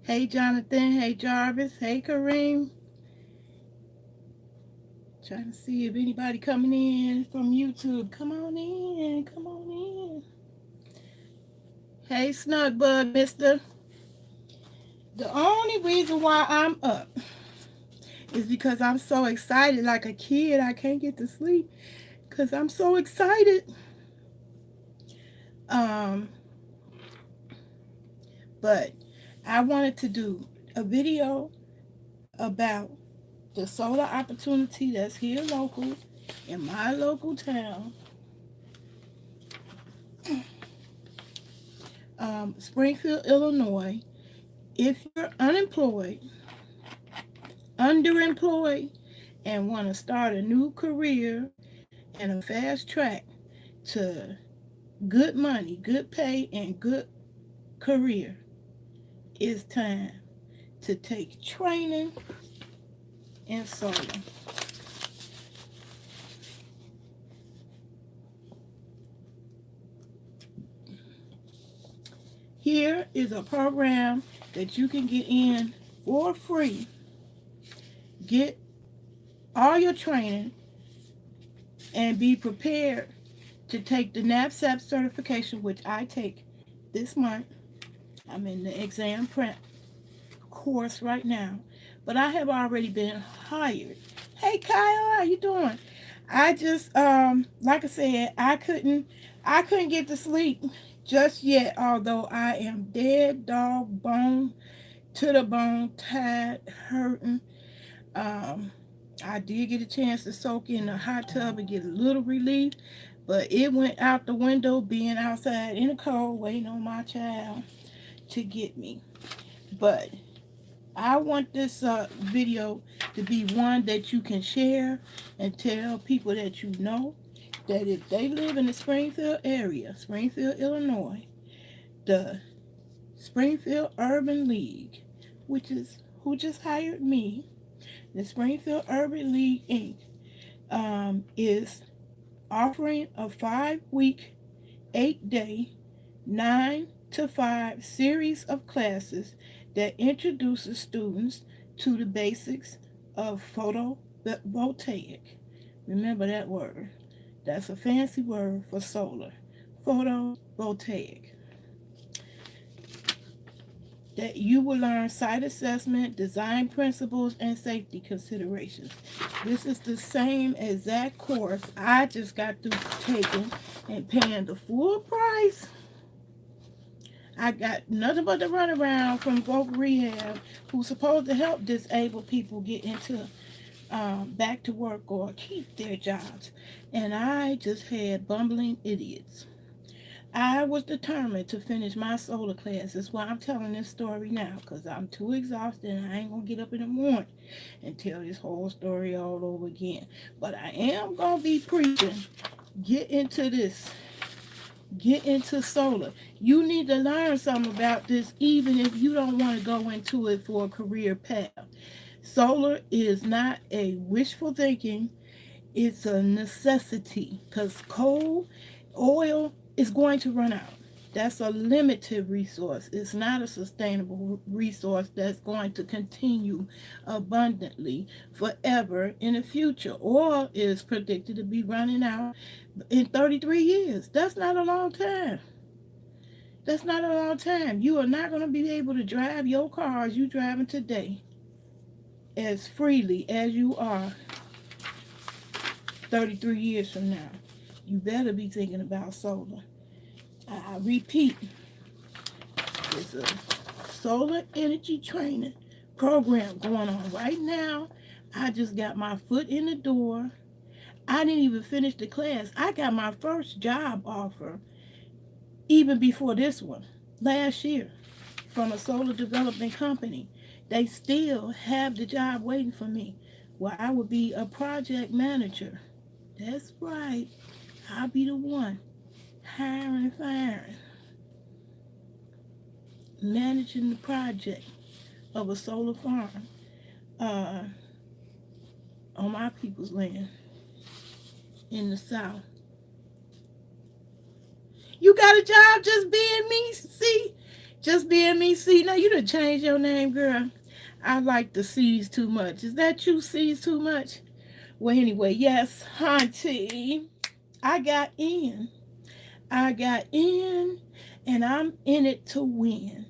Hey Jonathan, hey Jarvis, hey Kareem. Trying to see if anybody coming in from YouTube. Come on in, come on in. Hey Snugbug, mister. The only reason why I'm up is because I'm so excited like a kid. I can't get to sleep because I'm so excited. Um, but I wanted to do a video about the solar opportunity that's here local in my local town, Springfield, Illinois. If you're unemployed, underemployed, and want to start a new career and a fast track to good money, good pay, and good career, it's time to take training in solar. Here is a program that you can get in for free. Get all your training and be prepared to take the NAPSAP certification, which I take this month. I'm in the exam prep course right now, but I have already been hired. Hey Kyle, how you doing? I just like I said, I couldn't get to sleep just yet, although I am dead dog bone to the bone, tired, hurting. Um I did get a chance to soak in the hot tub and get a little relief, but it went out the window being outside in the cold waiting on my child to get me. But I want this video to be one that you can share and tell people that you know that if they live in the Springfield area, Springfield, Illinois, the Springfield Urban League, which is who just hired me, the Springfield Urban League Inc., is offering a 5-week, 8-day, 9 to 5 series of classes that introduces students to the basics of photovoltaic. Remember that word. That's a fancy word for solar. Photovoltaic. That you will learn site assessment, design principles, and safety considerations. This is the same exact course I just got through taking and paying the full price. I got nothing but the runaround from Voc Rehab, who's supposed to help disabled people get into back to work or keep their jobs. And I just had bumbling idiots. I was determined to finish my solar class. That's why I'm telling this story now, because I'm too exhausted and I ain't going to get up in the morning and tell this whole story all over again. But I am going to be preaching. Get into this. Get into solar. You need to learn something about this, even if you don't want to go into it for a career path. Solar is not a wishful thinking, it's a necessity because coal, oil is going to run out. That's a limited resource. It's not a sustainable resource that's going to continue abundantly forever in the future. Oil is predicted to be running out in 33 years. That's not a long time. That's not a long time. You are not going to be able to drive your cars you driving today as freely as you are 33 years from now. You better be thinking about solar. I repeat, there's a solar energy training program going on right now. I just got my foot in the door. I didn't even finish the class. I got my first job offer even before this one last year from a solar development company. They still have the job waiting for me where I would be a project manager. That's right. I'll be the one hiring and firing, managing the project of a solar farm uh, on my people's land in the South. You got a job just being me, see? Just being me, C. Now you done changed your name, girl. I like the C's too much. Is that you, C's too much? Well, anyway, yes, Hunty. I got in. I got in, and I'm in it to win.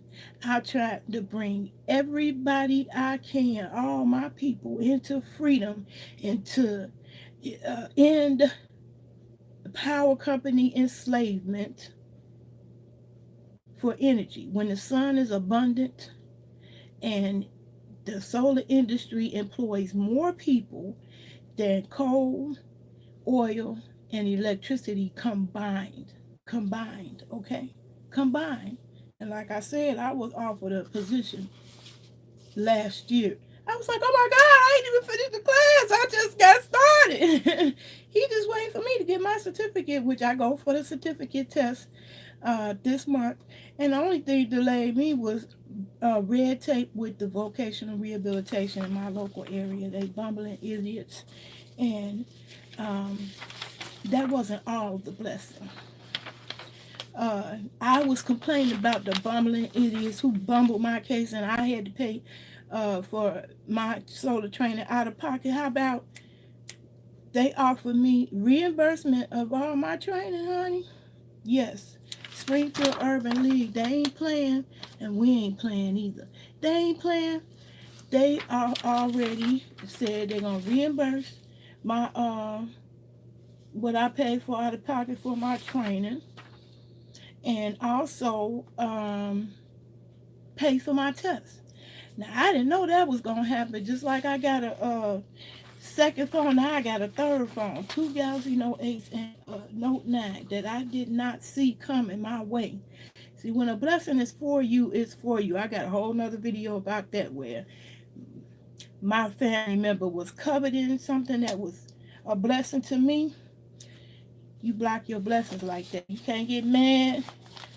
I try to bring everybody I can, all my people, into freedom, into end power company enslavement for energy. When the sun is abundant and the solar industry employs more people than coal, oil, and electricity combined. Combined, okay? Combined. And like I said, I was offered a position last year. I was like, oh my God, I ain't even finished the class. I just got started. He just waiting for me to get my certificate, which I go for the certificate test this month. And the only thing delayed me was red tape with the vocational rehabilitation in my local area. They bumbling idiots. And that wasn't all the blessing. I was complaining about the bumbling idiots who bumbled my case, and I had to pay for my solar training out of pocket. How about they offered me reimbursement of all my training, honey? Yes. Springfield Urban League, they ain't playing, and we ain't playing either. They ain't playing. They are already said they're gonna reimburse my what I paid for out of pocket for my training, and also pay for my test. Now I didn't know that was gonna happen. Just like I got a second phone, now I got a third phone, two Galaxy Note 8s and Note 9 that I did not see coming my way. See, when a blessing is for you, it's for you. I got a whole nother video about that where my family member was covered in something that was a blessing to me. You block your blessings like that. You can't get mad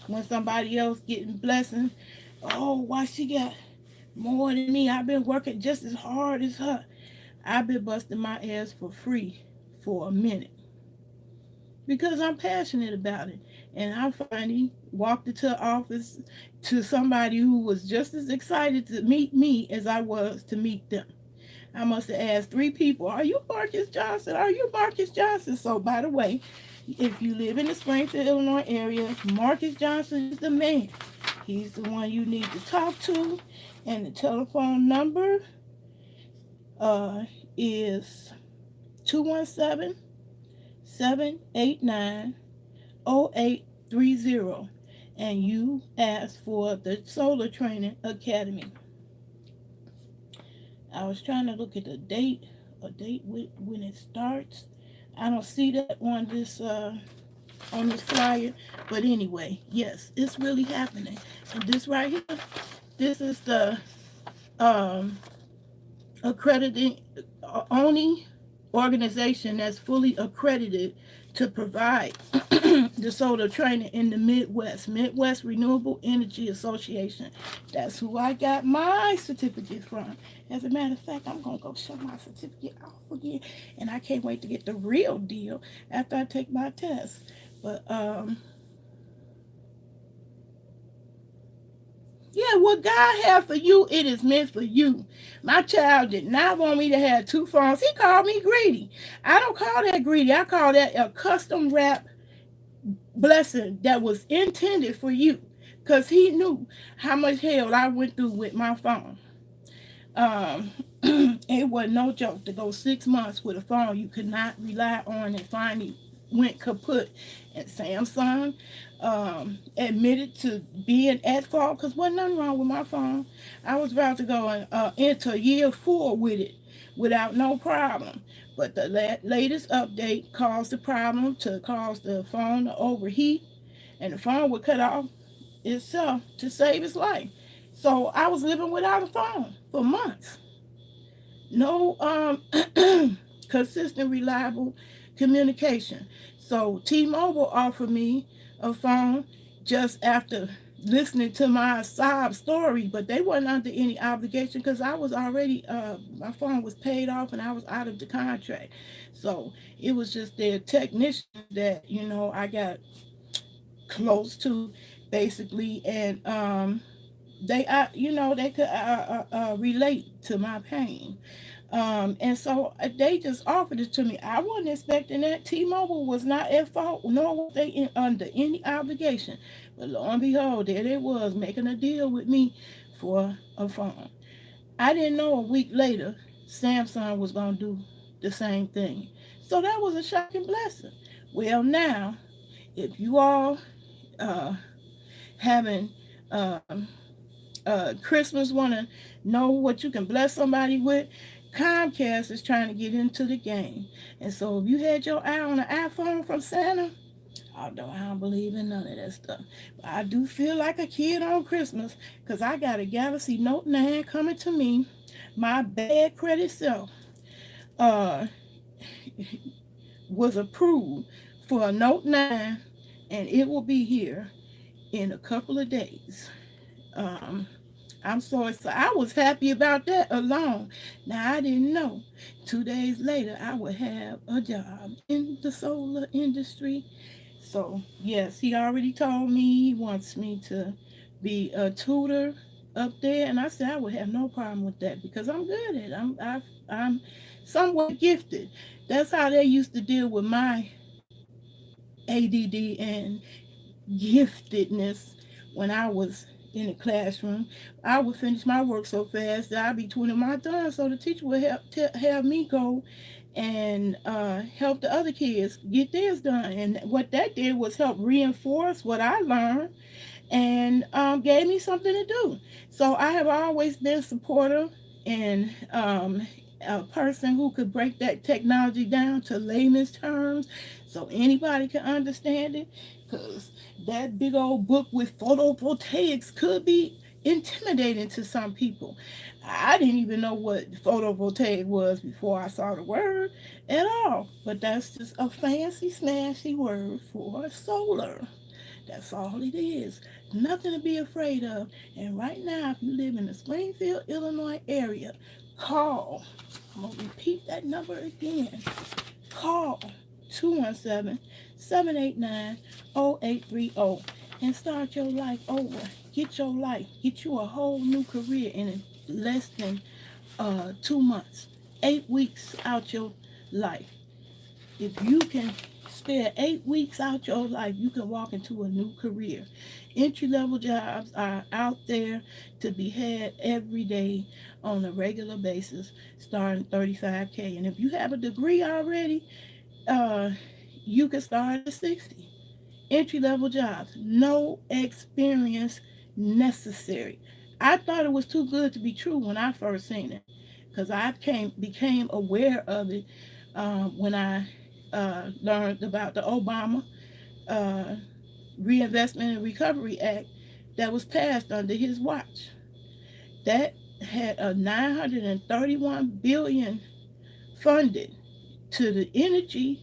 when somebody else getting blessings. Oh, why she got more than me? I've been working just as hard as her. I've been busting my ass for free for a minute because I'm passionate about it. And I finally walked into the office to somebody who was just as excited to meet me as I was to meet them. I must have asked three people, are you Marcus Johnson? Are you Marcus Johnson? So, by the way, if you live in the Springfield, Illinois area, Marcus Johnson is the man. He's the one you need to talk to. And the telephone number is 217-789-0830. And you ask for the Solar Training Academy. I was trying to look at the date, a date when it starts. I don't see that on this flyer, but anyway, yes, it's really happening. And this right here, this is the accrediting only organization that's fully accredited to provide the solar training in the Midwest Renewable Energy Association. That's who I got my certificate from. As a matter of fact, I'm gonna go show my certificate off again, and I can't wait to get the real deal after I take my test. But yeah, what God had for you, it is meant for you. My child did not want me to have two phones. He called me greedy. I don't call that greedy. I call that a custom wrap blessing that was intended for you. Because he knew how much hell I went through with my phone. It was no joke to go 6 months with a phone you could not rely on and finally went kaput. And Samsung admitted to being at fault because wasn't nothing wrong with my phone. I was about to go into year 4 with it without no problem. But the latest update caused the problem to cause the phone to overheat, and the phone would cut off itself to save its life. So I was living without a phone for months. No consistent, reliable communication. So T-Mobile offered me a phone just after listening to my sob story, but they weren't under any obligation because I was already my phone was paid off and I was out of the contract. So it was just their technician that I got close to basically, and they could relate to my pain. And so they just offered it to me. I wasn't expecting that. T-Mobile was not at fault, nor was they under any obligation. But lo and behold, there they was making a deal with me for a phone. I didn't know a week later Samsung was going to do the same thing. So that was a shocking blessing. Well, now, if you all uh, having Christmas, want to know what you can bless somebody with, Comcast is trying to get into the game. And so if you had your eye on an iPhone from Santa, although I don't believe in none of that stuff, but I do feel like a kid on Christmas because I got a Galaxy Note 9 coming to me. My bad credit self uh, was approved for a Note 9, and it will be here in a couple of days. Um, I'm so excited. I was happy about that alone. Now, I didn't know 2 days later I would have a job in the solar industry. So, yes, he already told me he wants me to be a tutor up there. And I said I would have no problem with that because I'm good at it. I'm somewhat gifted. That's how they used to deal with my ADD and giftedness when I was in the classroom. I would finish my work so fast that I'd be twiddling my thumbs, so the teacher would have me go and help the other kids get theirs done. And what that did was help reinforce what I learned and gave me something to do. So I have always been supportive and a person who could break that technology down to layman's terms so anybody can understand it. Because that big old book with photovoltaics could be intimidating to some people. I didn't even know what photovoltaic was before I saw the word at all. But that's just a fancy, smashy word for solar. That's all it is. Nothing to be afraid of. And right now, if you live in the Springfield, Illinois area, call. I'm going to repeat that number again. Call 217-789-0830 and start your life over. Get your life. Get you a whole new career in less than 2 months. 8 weeks out your life. If you can spare 8 weeks out your life, you can walk into a new career. Entry level jobs are out there to be had every day on a regular basis, starting 35K. And if you have a degree already, uh, you can start at 60. Entry level jobs, no experience necessary. I thought it was too good to be true when I first seen it, because I became aware of it when I learned about the Obama uh, Reinvestment and Recovery Act that was passed under his watch. That had a 931 billion funded to the energy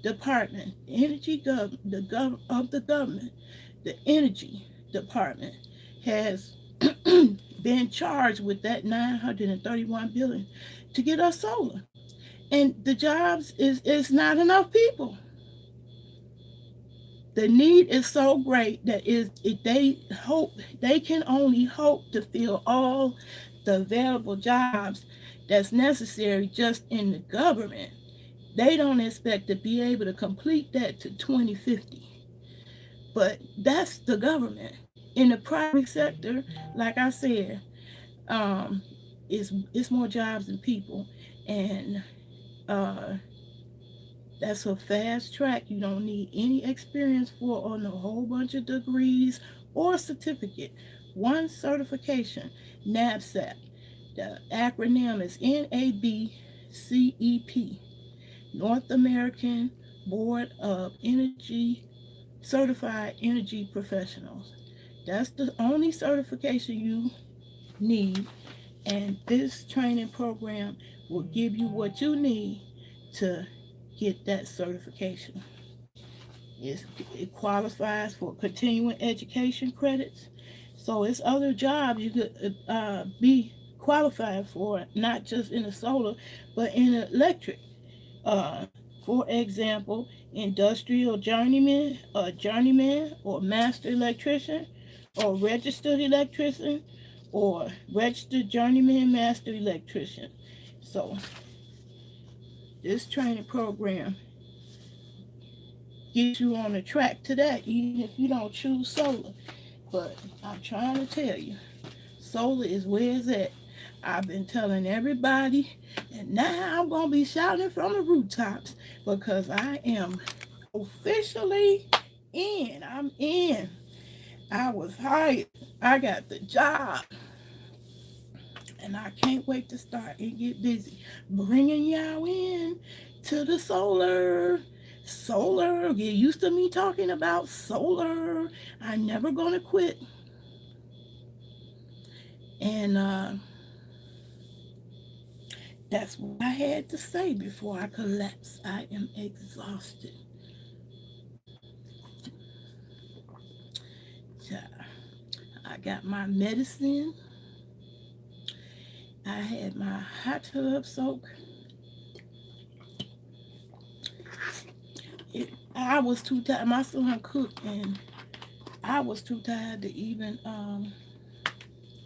department, of the government. The energy department has been charged with that 931 billion to get us solar. And the jobs is not enough people. The need is so great that they can only hope to fill all the available jobs that's necessary just in the government. They don't expect to be able to complete that to 2050. But that's the government. In the private sector, like I said, um, it's more jobs than people, and uh, that's a fast track. You don't need any experience for on a whole bunch of degrees or certificate. One certification, NABCEP. The acronym is NABCEP, North American Board of Energy Certified Energy Professionals. That's the only certification you need, and this training program will give you what you need to get that certification. It qualifies for continuing education credits, so it's other jobs you could be qualified for, not just in the solar, but in the electric uh, For example, industrial journeyman, or master electrician, or registered electrician, or registered journeyman master electrician. So this training program gets you on the track to that, even if you don't choose solar. But I'm trying to tell you, solar is where it's at. I've been telling everybody, and now I'm going to be shouting from the rooftops because I am officially in. I'm in. I was hired. I got the job. And I can't wait to start and get busy bringing y'all in to the solar. Solar. Get used to me talking about solar. I'm never going to quit. And that's what I had to say before I collapse. I am exhausted. I got my medicine. I had my hot tub soak. I was too tired. My son cooked, and I was too tired to even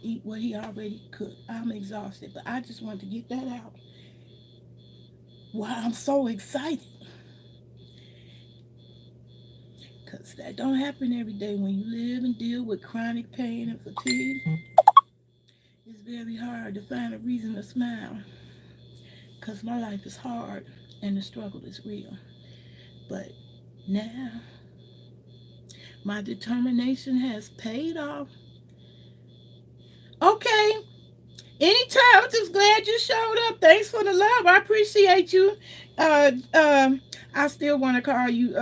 eat what he already cooked. I'm exhausted, but I just wanted to get that out. Why I'm so excited. Because that don't happen every day when you live and deal with chronic pain and fatigue. It's very hard to find a reason to smile. Because my life is hard and the struggle is real. But now, my determination has paid off. Okay. Anytime. I'm just glad you showed up. Thanks for the love. I appreciate you. I still want to call you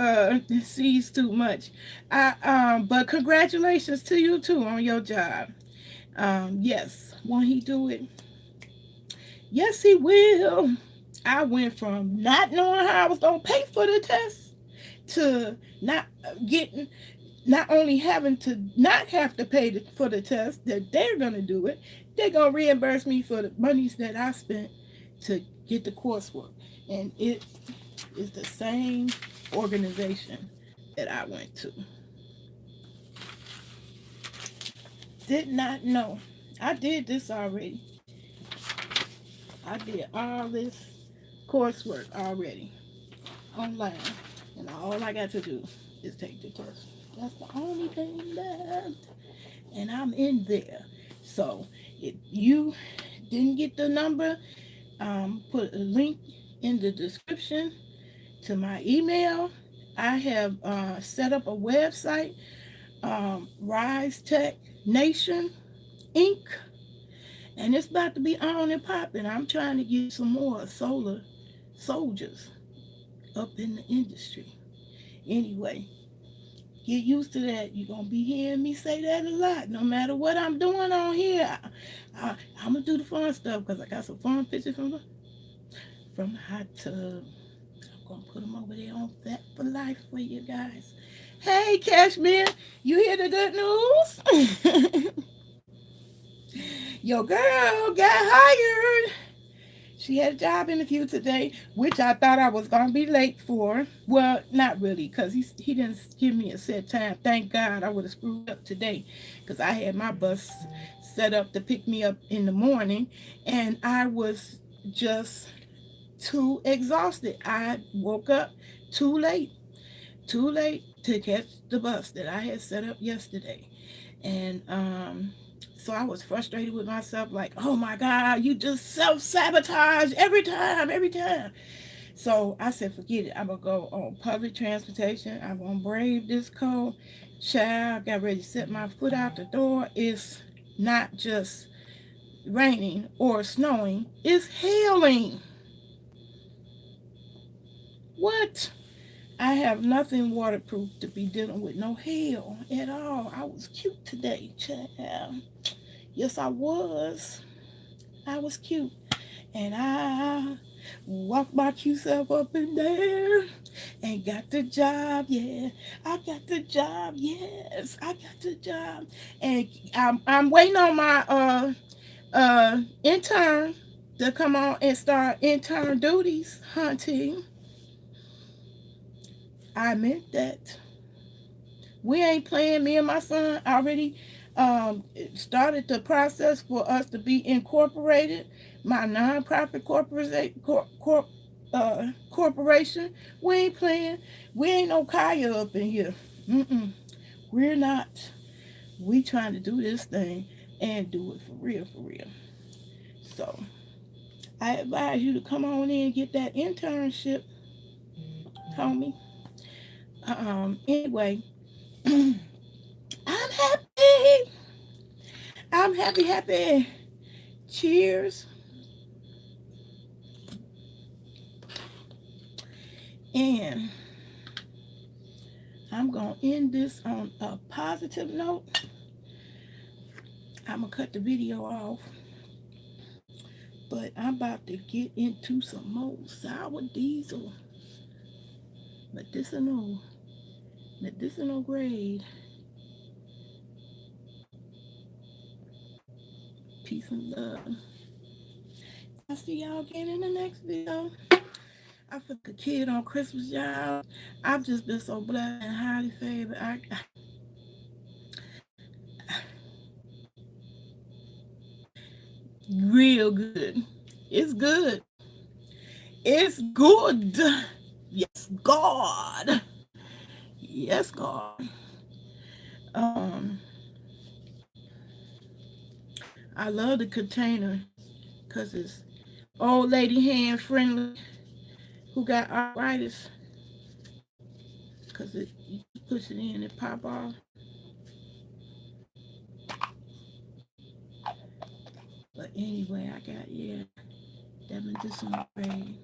C's too much. But congratulations to you too on your job. Yes, won't he do it? Yes, he will. I went from not knowing how I was gonna pay for the test to not only having to not have to pay for the test, that they're gonna do it. They're gonna reimburse me for the monies that I spent to get the coursework, and it is the same organization that I went to. Did not know. I did this already. I did all this coursework already online, and all I got to do is take the test. That's the only thing left, and I'm in there. So if you didn't get the number, put a link in the description to my email. I have set up a website, Rise Tech Nation Inc., and it's about to be on and popping. I'm trying to get some more solar soldiers up in the industry. Anyway, get used to that. You're going to be hearing me say that a lot. No matter what I'm doing on here, I'm going to do the fun stuff because I got some fun pictures from the hot tub. I'm going to put them over there on Fat for Life for you guys. Hey, Cashmere, you hear the good news? Your girl got hired. She had a job interview today, which I thought I was going to be late for. Well, not really, because he didn't give me a set time. Thank God. I would have screwed up today because I had my bus set up to pick me up in the morning, and I was just too exhausted. I woke up too late to catch the bus that I had set up yesterday. And so I was frustrated with myself, like, oh my God, you just self-sabotage every time. So I said, forget it. I'm going to go on public transportation. I'm going to brave this cold. Child, got ready to set my foot out the door. It's not just raining or snowing. It's hailing. What? I have nothing waterproof to be dealing with. No hail at all. I was cute today, child. Yes, I was. I was cute. And I walked my cute self up in there and got the job. Yeah, I got the job. Yes, I got the job. And I'm waiting on my intern to come on and start intern duties, hunting. I meant that. We ain't playing. Me and my son already started the process for us to be incorporated. My nonprofit corporation. We ain't playing. We ain't no Kaya up in here. Mm-mm. We're not. We trying to do this thing and do it for real, for real. So I advise you to come on in and get that internship, homie. Anyway, I'm happy. I'm happy, happy. Cheers. And I'm going to end this on a positive note. I'm going to cut the video off. But I'm about to get into some more sour diesel. Medicinal grade. Peace and love. I'll see y'all again in the next video. I feel like a kid on Christmas, y'all. I've just been so blessed and highly favored. Real good. It's good. It's good. Yes, God. Yes, God. Um, I love the container because it's old lady hand friendly who got arthritis. Because you push it in and pop off. But anyway, I got, that medicinal grade.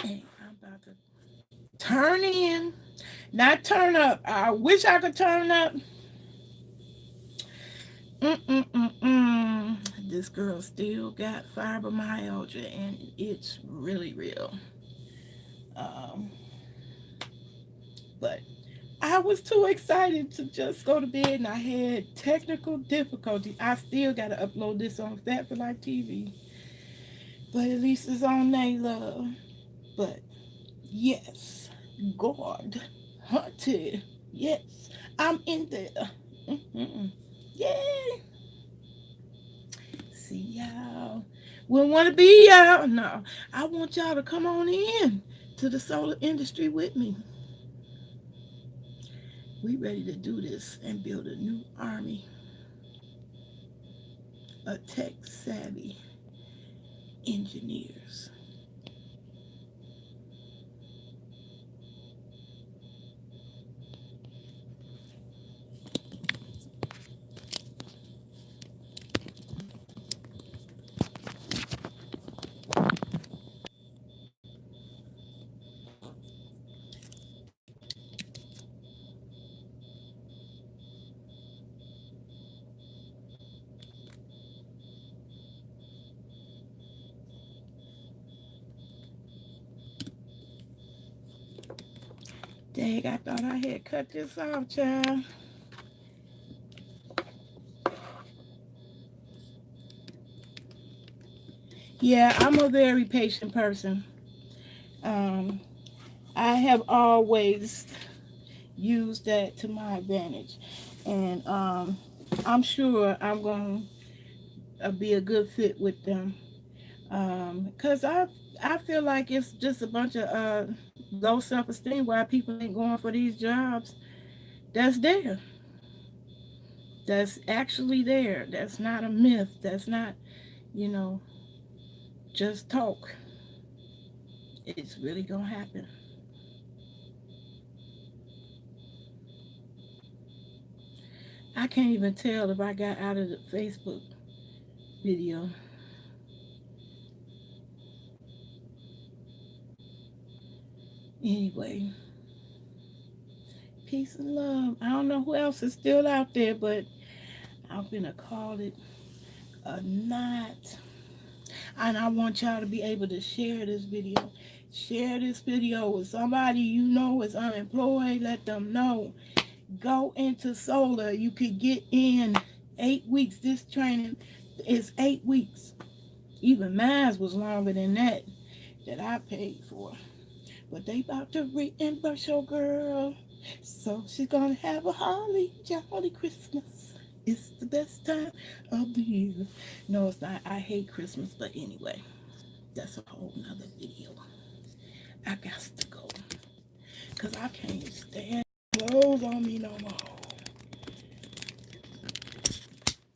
And I'm about to turn in, not turn up. I wish I could turn up. This girl still got fibromyalgia, and it's really real. But I was too excited to just go to bed, and I had technical difficulty. I still got to upload this on Fat for Life TV, but at least it's on Nay Love. But yes, God hunted. Yes, I'm in there. Yay! See y'all. We want to be y'all. No, I want y'all to come on in to the solar industry with me. We ready to do this and build a new army of tech savvy engineers. Dang, I thought I had cut this off, child. Yeah, I'm a very patient person. Um, I have always used that to my advantage. And I'm sure I'm going to be a good fit with them. Because I feel like it's just a bunch of low self-esteem why people ain't going for these jobs. That's there. That's actually there. That's not a myth. That's not, you know, just talk. It's really going to happen. I can't even tell if I got out of the Facebook video. Anyway, peace and love. I don't know who else is still out there, but I'm gonna call it a night. And I want y'all to be able to share this video. Share this video with somebody you know is unemployed. Let them know. Go into solar. You could get in 8 weeks. This training is 8 weeks. Even mine was longer than that I paid for. But they about to reimburse your girl. So she's gonna have a holly jolly Christmas. It's the best time of the year. No, it's not. I hate Christmas, but anyway, that's a whole nother video. I got to go. Because I can't stand clothes on me no more.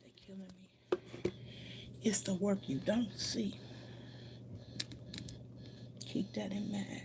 They killing me. It's the work you don't see. Keep that in mind.